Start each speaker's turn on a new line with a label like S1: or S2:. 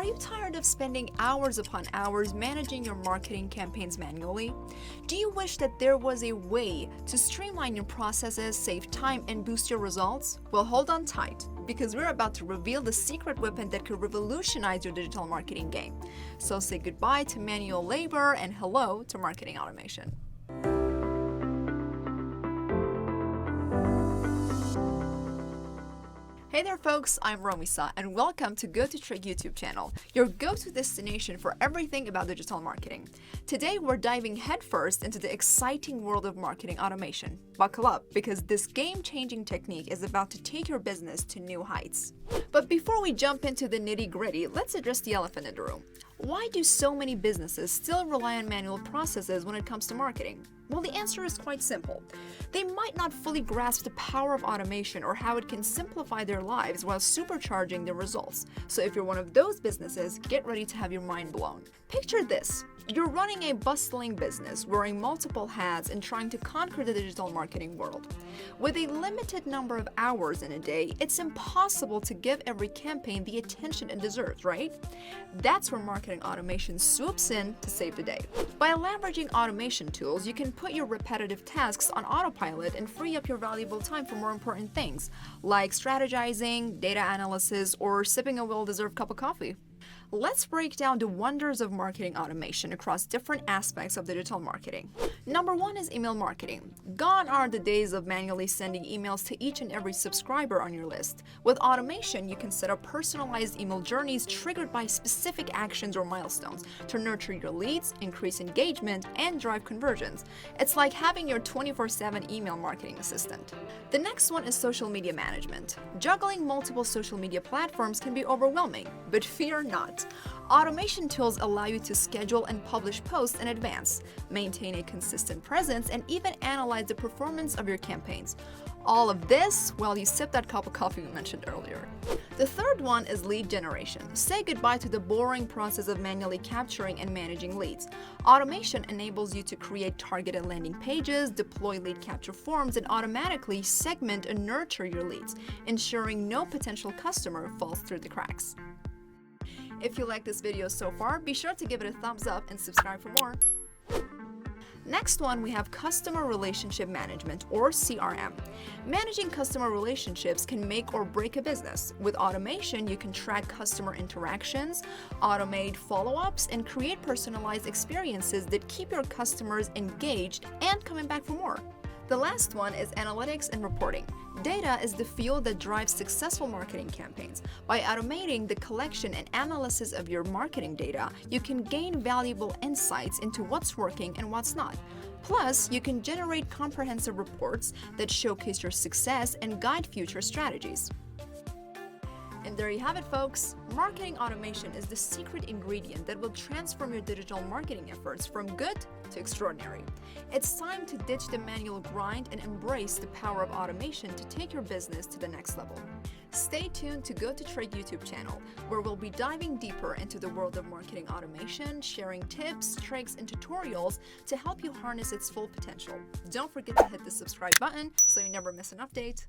S1: Are you tired of spending hours upon hours managing your marketing campaigns manually? Do you wish that there was a way to streamline your processes, save time, and boost your results? Well, hold on tight, because we're about to reveal the secret weapon that could revolutionize your digital marketing game. So say goodbye to manual labor and hello to marketing automation. Hey there folks, I'm Romisa and welcome to Go to Trick YouTube channel, your go-to destination for everything about digital marketing. Today we're diving headfirst into the exciting world of marketing automation. Buckle up, because this game-changing technique is about to take your business to new heights. But before we jump into the nitty-gritty, let's address the elephant in the room. Why do so many businesses still rely on manual processes when it comes to marketing? Well, the answer is quite simple. They might not fully grasp the power of automation or how it can simplify their lives while supercharging their results. So if you're one of those businesses, get ready to have your mind blown. Picture this. You're running a bustling business, wearing multiple hats and trying to conquer the digital marketing world. With a limited number of hours in a day, it's impossible to give every campaign the attention it deserves, right? That's where marketing automation swoops in to save the day. By leveraging automation tools, you can put your repetitive tasks on autopilot and free up your valuable time for more important things, like strategizing, data analysis, or sipping a well-deserved cup of coffee. Let's break down the wonders of marketing automation across different aspects of digital marketing. Number one is email marketing. Gone are the days of manually sending emails to each and every subscriber on your list. With automation, you can set up personalized email journeys triggered by specific actions or milestones to nurture your leads, increase engagement, and drive conversions. It's like having your 24/7 email marketing assistant. The next one is social media management. Juggling multiple social media platforms can be overwhelming, but fear not. Automation tools allow you to schedule and publish posts in advance, maintain a consistent presence, and even analyze the performance of your campaigns. All of this while you sip that cup of coffee we mentioned earlier. The third one is lead generation. Say goodbye to the boring process of manually capturing and managing leads. Automation enables you to create targeted landing pages, deploy lead capture forms, and automatically segment and nurture your leads, ensuring no potential customer falls through the cracks. If you like this video so far, be sure to give it a thumbs up and subscribe for more. Next one, we have customer relationship management, or CRM. Managing customer relationships can make or break a business. With automation, you can track customer interactions, automate follow-ups, and create personalized experiences that keep your customers engaged and coming back for more. The last one is analytics and reporting. Data is the fuel that drives successful marketing campaigns. By automating the collection and analysis of your marketing data, you can gain valuable insights into what's working and what's not. Plus, you can generate comprehensive reports that showcase your success and guide future strategies. And there you have it, folks. Marketing automation is the secret ingredient that will transform your digital marketing efforts from good to extraordinary. It's time to ditch the manual grind and embrace the power of automation to take your business to the next level. Stay tuned to Go to Trade YouTube channel, where we'll be diving deeper into the world of marketing automation, sharing tips, tricks, and tutorials to help you harness its full potential. Don't forget to hit the subscribe button so you never miss an update.